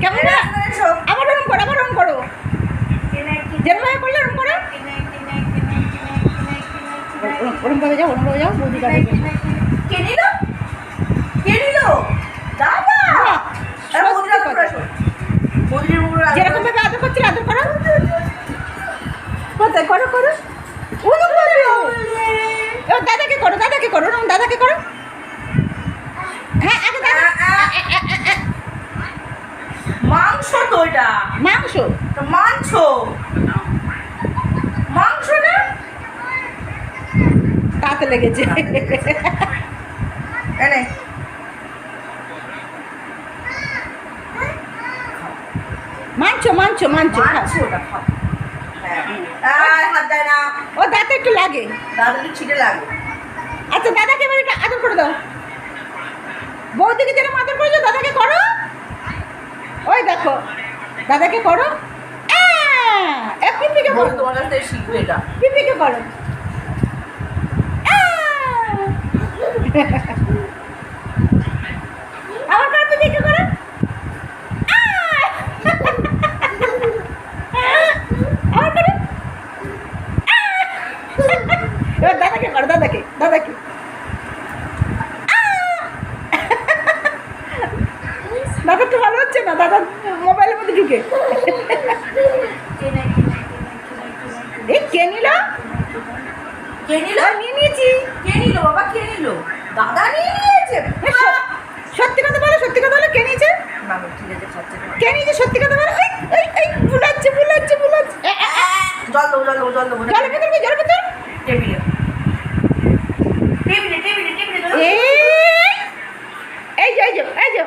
কেমন না? আবার ওরম করো, আবার ওরম করো, যেরকম করলে ওরম করো, ওরম ভাবে যাও, ওরম ভাবে যাও। বৌদি কাছে কে নিল? কে নিল? দাদা যেরকম ভাবে আদর করছিল আদর করো, কোথায় করো করো, ওরম ভাবে। এবার দাদাকে করো, দাদাকে করো, ওরম দাদাকে করো। হ্যাঁ আগে দাদা। মাংস তো এটা, মাংস মাংস মাংস না, তাতে লেগেছে। এনে মাংস মাংস মাংস মাংস ওটা খাও। হ্যাঁ হাত দেয় না, ও দাঁতে একটু লাগে। দাদাকে ছিটে লাগে। আচ্ছা দাদাকে এবার একটু আদর করে দাও। বৌদিকে যেরকম আদর করেছো দাদাকে করো। ওই দেখো দাদাকে করো। পিপিকে করো, তোমার কাছ থেকে শিখবে এটা। পিপিকে করো। আবার করো, পিপিকে করো। আবার করো। এবার দাদাকে করো, দাদাকে দাদাকে। দাদা তো ভালো হচ্ছে না, দাদা মোবাইলের মধ্যে ঢুকে। এই কে নিল? কে নিল? নিয়ে নিয়েছি। কে নিল বাবা? কে নিল? দাদা নিয়ে নিয়েছে। সত্যি কথা বলো, সত্যি কথা বলো, কে নিয়েছে? বাবা ঠিক আছে, খাচ্ছে না। কে নিয়েছে সত্যি কথা বলো। এই বুলাচ্ছে বুলাচ্ছে বুলাচ্ছে। জল দেবো, জল দেবো, জল দেবো। জলের ভেতর জলের ভেতর। টেবিলে টেবিলে টেবিলে টেবিলে জল। এই যে এই যে এই যে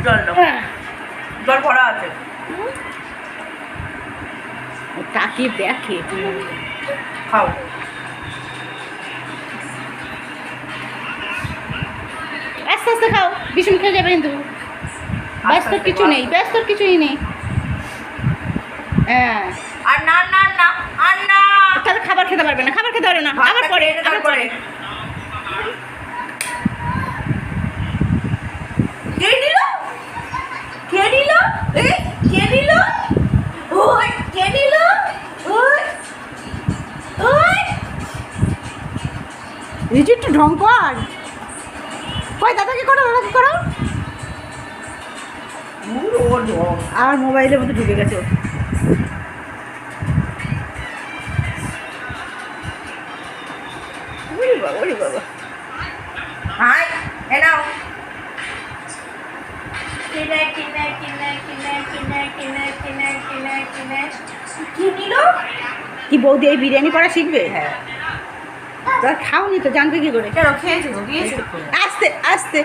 জল দাও, জল পড়া আছে। তাকে দেখে খাও। আস্তে আস্তে খাও, ভীষণ খেয়ে যাবে কিন্তু। ব্যস্ত কিছু নেই, ব্যস্ত কিছুই নেই। হ্যাঁ আর না না না, আর না। তাহলে খাবার খেতে পারবে না, খাবার খেতে পারবে না। আবার পরে, আবার পরে। কে নিল? কে নিল? এই কে নিল? ওই কে নিল? ওই ওই এই যে একটু ঢং কর। কই দাদাকে করো, দাদাকে করো। আর মোবাইলের মধ্যে ঢুকে গেছে। ওরে বাবা, ওরে বাবা। হাই এ নাও। কিনে কিনে কিনে কিনে কিনে কিনে কিনে কিনে কিনে কি নিল? কি বৌদি এই বিরিয়ানি করা শিখবে? হ্যাঁ। খাওনি তো জানবে কি করে? কেন খেয়েছে তো, দিয়েছে তো। আস্তে আস্তে